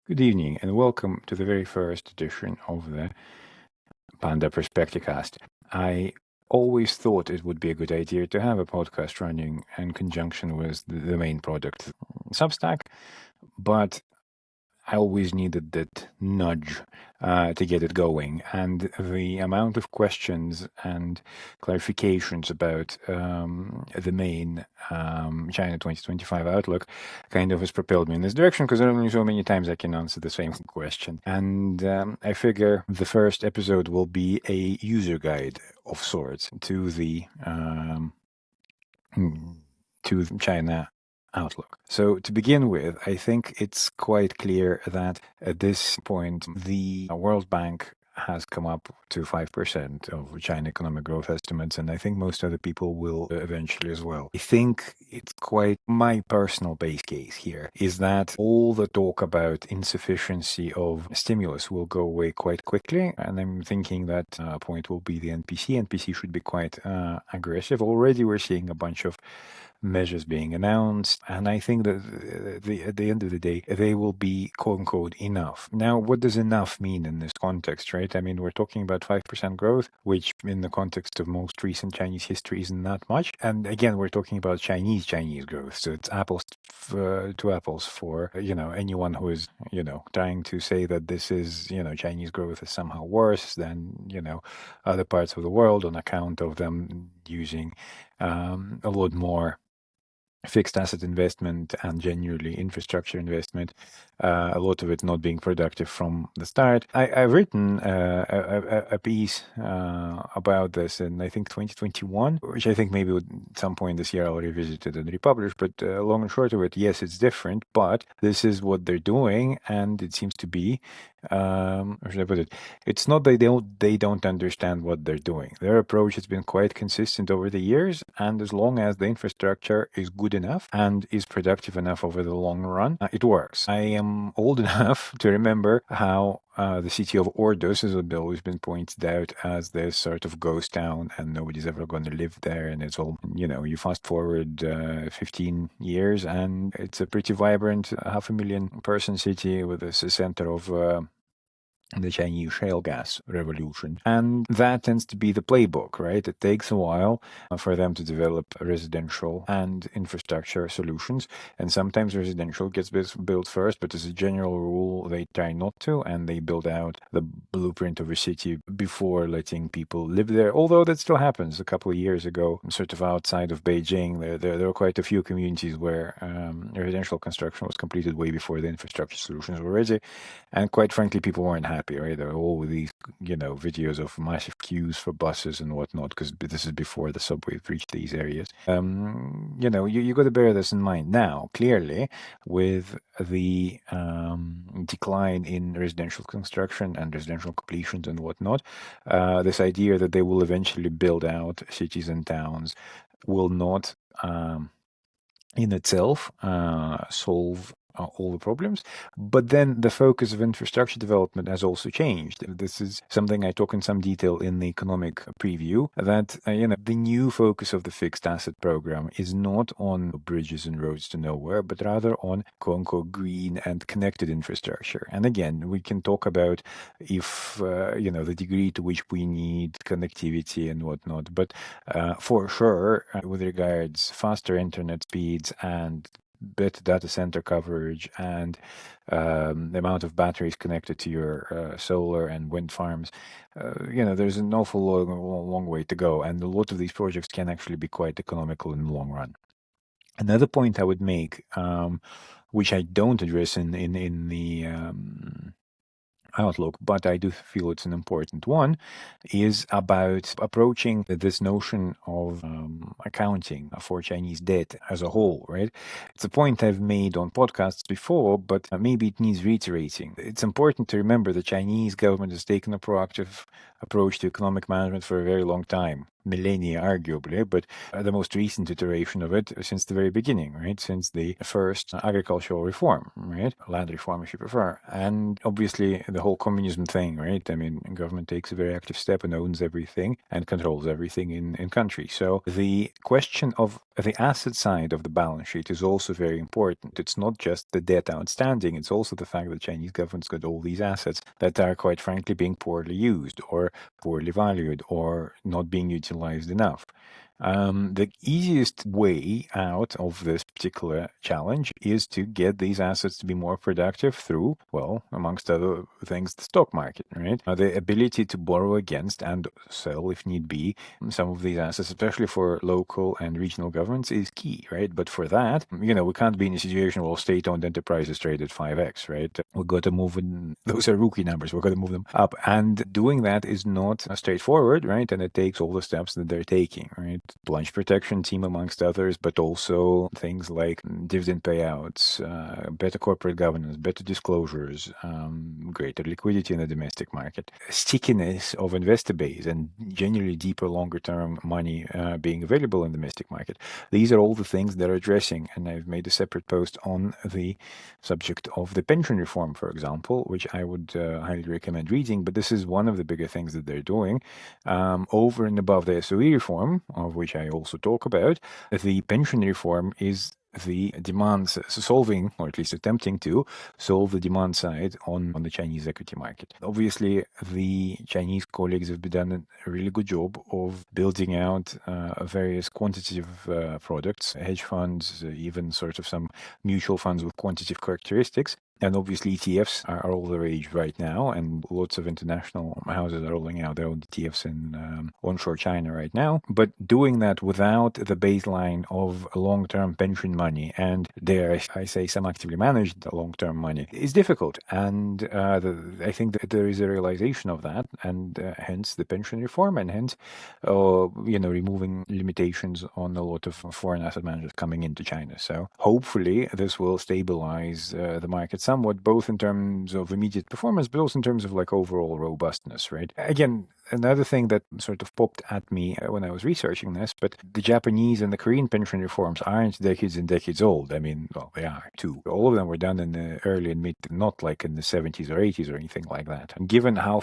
Good evening, and welcome to the very first edition of the Panda Perspecticast. I always thought it would be a good idea to have a podcast running in conjunction with the main product, Substack, but I always needed that nudge to get it going. And the amount of questions and clarifications about the main China 2025 outlook kind of has propelled me in this direction because there are only so many times I can answer the same question. And I figure the first episode will be a user guide of sorts to the China outlook. So to begin with, I think it's quite clear that at this point, the World Bank has come up to 5% of China economic growth estimates, and I think most other people will eventually as well. I think it's quite my personal base case here is that all the talk about insufficiency of stimulus will go away quite quickly, and I'm thinking that point will be the NPC. NPC should be quite aggressive. Already we're seeing a bunch of measures being announced, and I think that at the end of the day, they will be quote unquote enough. Now, what does enough mean in this context, right? I mean, we're talking about 5% growth, which in the context of most recent Chinese history isn't that much. And again, we're talking about Chinese growth, so it's apples to apples for anyone who is trying to say that this is Chinese growth is somehow worse than other parts of the world on account of them using a lot more fixed asset investment and generally infrastructure investment, a lot of it not being productive from the start. I've written a piece about this in, I think, 2021, which I think maybe at some point this year I'll revisit it and republish. But long and short of it, yes, it's different, but this is what they're doing, and it seems to be, how should I put it? It's not they don't understand what they're doing. Their approach has been quite consistent over the years, and as long as the infrastructure is good enough and is productive enough over the long run, it works. I am old enough to remember how the city of Ordos has always been pointed out as this sort of ghost town, and nobody's ever going to live there. And it's all, you fast forward 15 years, and it's a pretty vibrant 500,000 person city with a center of the Chinese shale gas revolution. And that tends to be the playbook, right? It takes a while for them to develop residential and infrastructure solutions. And sometimes residential gets built first, but as a general rule, they try not to, and they build out the blueprint of a city before letting people live there. Although that still happens. A couple of years ago, sort of outside of Beijing, there were quite a few communities where residential construction was completed way before the infrastructure solutions were ready. And quite frankly, people weren't happy, right? There were all these, videos of massive queues for buses and whatnot, because this is before the subway reached these areas. You got to bear this in mind. Now, clearly, with the decline in residential construction and residential completions and whatnot, this idea that they will eventually build out cities and towns will not in itself solve all the problems. But then the focus of infrastructure development has also changed. This is something I talk in some detail in the economic preview, that the new focus of the fixed asset program is not on bridges and roads to nowhere, but rather on quote-unquote green and connected infrastructure. And again, we can talk about if the degree to which we need connectivity and whatnot, but for sure, with regards faster internet speeds and better data center coverage and the amount of batteries connected to your solar and wind farms, there's an awful long way to go. And a lot of these projects can actually be quite economical in the long run. Another point I would make, which I don't address in the outlook, but I do feel it's an important one, is about approaching this notion of accounting for Chinese debt as a whole, right? It's a point I've made on podcasts before, but maybe it needs reiterating. It's important to remember the Chinese government has taken a proactive approach to economic management for a very long time. millennia, arguably, but the most recent iteration of it since the very beginning, right? Since the first agricultural reform, right? Land reform, if you prefer. And obviously, the whole communism thing, right? I mean, government takes a very active step and owns everything and controls everything in country. So the question of the asset side of the balance sheet is also very important. It's not just the debt outstanding, it's also the fact that the Chinese government's got all these assets that are quite frankly being poorly used or poorly valued or not being utilized enough. The easiest way out of this particular challenge is to get these assets to be more productive through, well, amongst other things, the stock market, right? The ability to borrow against and sell, if need be, some of these assets, especially for local and regional governments, is key, right? But for that, we can't be in a situation where state-owned enterprises trade at 5x, right? We've got to move in, those are rookie numbers, we've got to move them up. And doing that is not straightforward, right? And it takes all the steps that they're taking, right? Plunge protection team, amongst others, but also things like dividend payouts, better corporate governance, better disclosures, greater liquidity in the domestic market, stickiness of investor base, and generally deeper, longer-term money being available in the domestic market. These are all the things they're addressing, and I've made a separate post on the subject of the pension reform, for example, which I would highly recommend reading. But this is one of the bigger things that they're doing. Over and above the SOE reform, of which I also talk about, the pension reform is the demands solving, or at least attempting to solve the demand side on the Chinese equity market. Obviously, the Chinese colleagues have done a really good job of building out various quantitative products, hedge funds, even sort of some mutual funds with quantitative characteristics. And obviously, ETFs are all the rage right now, and lots of international houses are rolling out their own ETFs in onshore China right now. But doing that without the baseline of long-term pension money and, dare I say, some actively managed long-term money is difficult. And I think that there is a realization of that, and hence the pension reform, and hence, removing limitations on a lot of foreign asset managers coming into China. So hopefully, this will stabilize the market somewhat, both in terms of immediate performance, but also in terms of like overall robustness, right? Again, another thing that sort of popped at me when I was researching this, but the Japanese and the Korean pension reforms aren't decades and decades old. I mean, well, they are too. All of them were done in the early and mid, not like in the 70s or 80s or anything like that. And given how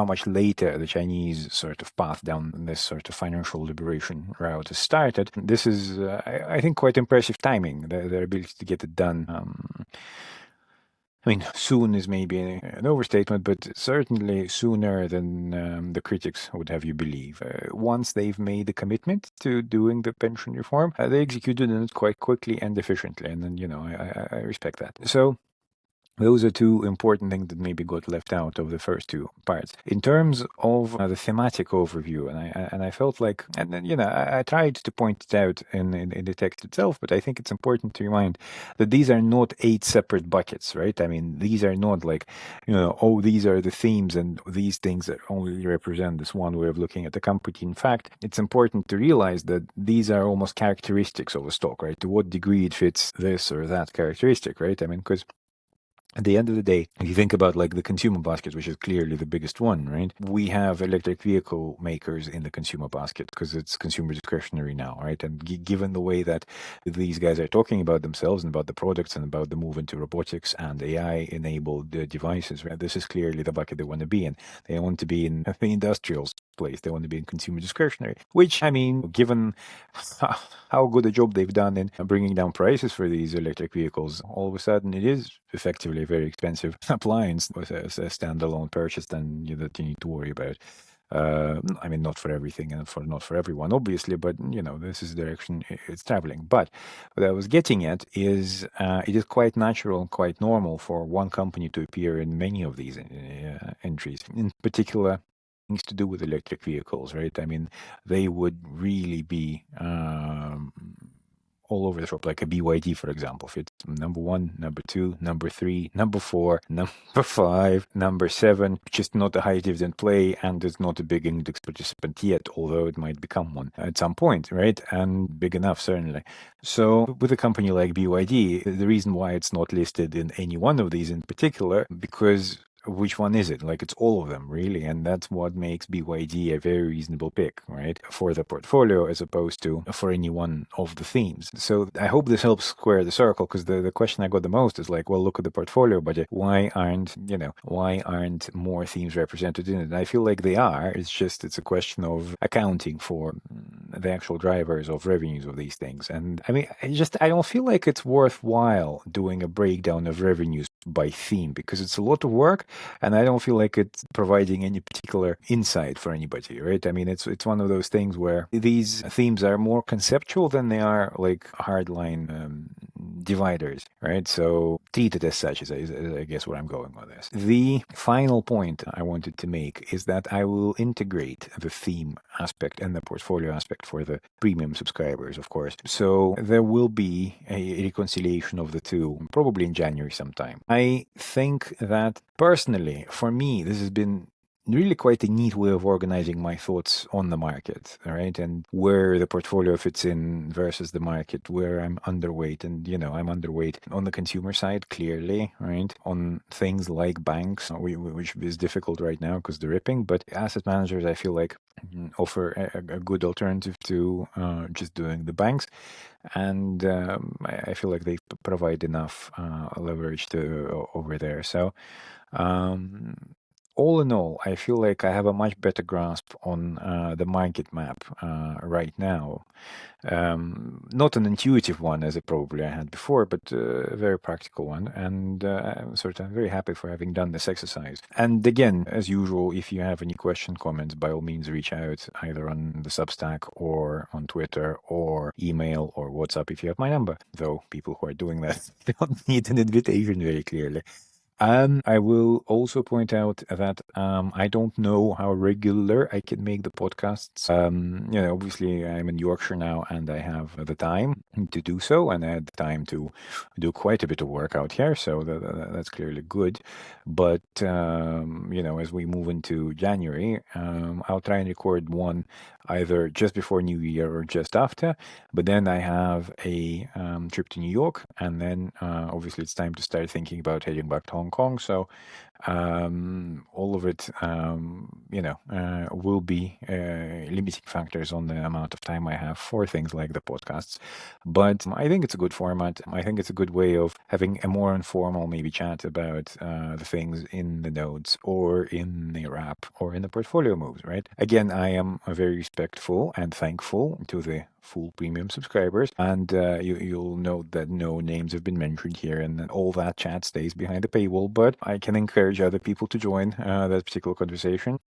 much later the Chinese sort of path down this sort of financial liberation route has started, this is, I think, quite impressive timing, their ability to get it done. I mean, soon is maybe an overstatement, but certainly sooner than the critics would have you believe. Once they've made a commitment to doing the pension reform, they executed it quite quickly and efficiently, and then, I respect that. So those are two important things that maybe got left out of the first two parts. In terms of the thematic overview, and I felt like, and then, I tried to point it out in the text itself, but I think it's important to remind that these are not 8 separate buckets, right? I mean, these are not like, these are the themes and these things that only represent this one way of looking at the company. In fact, it's important to realize that these are almost characteristics of a stock, right? To what degree it fits this or that characteristic, right? I mean, because at the end of the day, if you think about like the consumer basket, which is clearly the biggest one, right? We have electric vehicle makers in the consumer basket because it's consumer discretionary now, right? And given the way that these guys are talking about themselves and about the products and about the move into robotics and AI-enabled devices, right? This is clearly the bucket they want to be in. They want to be in the industrials place. They want to be in consumer discretionary, which, I mean, given how good a job they've done in bringing down prices for these electric vehicles, all of a sudden it is effectively a very expensive appliance with a standalone purchase then that you need to worry about. I mean, not for everything and not for everyone, obviously, but this is the direction it's traveling. But what I was getting at is it is quite natural and quite normal for one company to appear in many of these entries. In particular, things to do with electric vehicles, right? I mean, they would really be all over the shop, like a BYD, for example. If it's number 1, number 2, number 3, number 4, number 5, number 7, which is not a high dividend play and is not a big index participant yet, although it might become one at some point, right? And big enough, certainly. So with a company like BYD, the reason why it's not listed in any one of these in particular, because which one is it? Like, it's all of them, really. And that's what makes BYD a very reasonable pick, right? For the portfolio as opposed to for any one of the themes. So I hope this helps square the circle, because the question I got the most is like, well, look at the portfolio budget. Why aren't more themes represented in it? And I feel like they are. It's a question of accounting for the actual drivers of revenues of these things. And I mean, I don't feel like it's worthwhile doing a breakdown of revenues by theme, because it's a lot of work, and I don't feel like it's providing any particular insight for anybody, right? I mean, it's one of those things where these themes are more conceptual than they are like hardline dividers, right? So treat it as such is I guess where I'm going with this. The final point I wanted to make is that I will integrate the theme aspect and the portfolio aspect for the premium subscribers, of course. So there will be a reconciliation of the two, probably in January sometime. I think that personally, for me, this has been really quite a neat way of organizing my thoughts on the market, right? And where the portfolio fits in versus the market, where I'm underweight. And, I'm underweight on the consumer side, clearly, right? On things like banks, which is difficult right now because they're ripping. But asset managers, I feel like, offer a good alternative to just doing the banks. And I feel like they provide enough leverage to over there. So, um, all in all, I feel like I have a much better grasp on the market map right now. Not an intuitive one as probably I had before, but a very practical one. And I'm very happy for having done this exercise. And again, as usual, if you have any question, comments, by all means reach out either on the Substack or on Twitter or email or WhatsApp if you have my number. Though people who are doing that don't need an invitation very clearly. I will also point out that I don't know how regular I can make the podcasts. Obviously I'm in Yorkshire now, and I have the time to do so, and I had the time to do quite a bit of work out here, so that's clearly good. But as we move into January, I'll try and record one either just before New Year or just after. But then I have a trip to New York, and then obviously it's time to start thinking about heading back to Hong Kong. So all of it, will be limiting factors on the amount of time I have for things like the podcasts. But I think it's a good format. I think it's a good way of having a more informal maybe chat about the things in the notes or in the wrap or in the portfolio moves, right? Again, I am very respectful and thankful to the full premium subscribers, and you'll note that no names have been mentioned here, and that all that chat stays behind the paywall. But I can encourage other people to join that particular conversation,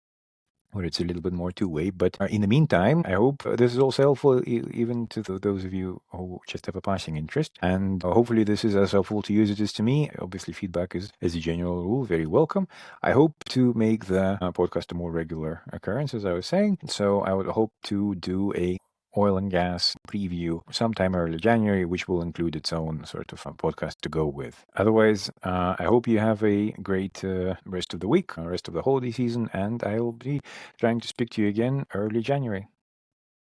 where it's a little bit more two-way. But in the meantime, I hope this is also helpful even to those of you who just have a passing interest. And hopefully this is as helpful to you as it is to me. Obviously, feedback is, as a general rule, very welcome. I hope to make the podcast a more regular occurrence, as I was saying. So I would hope to do a oil and gas preview sometime early January, which will include its own sort of podcast to go with. Otherwise, I hope you have a great rest of the week, rest of the holiday season, and I'll be trying to speak to you again early January.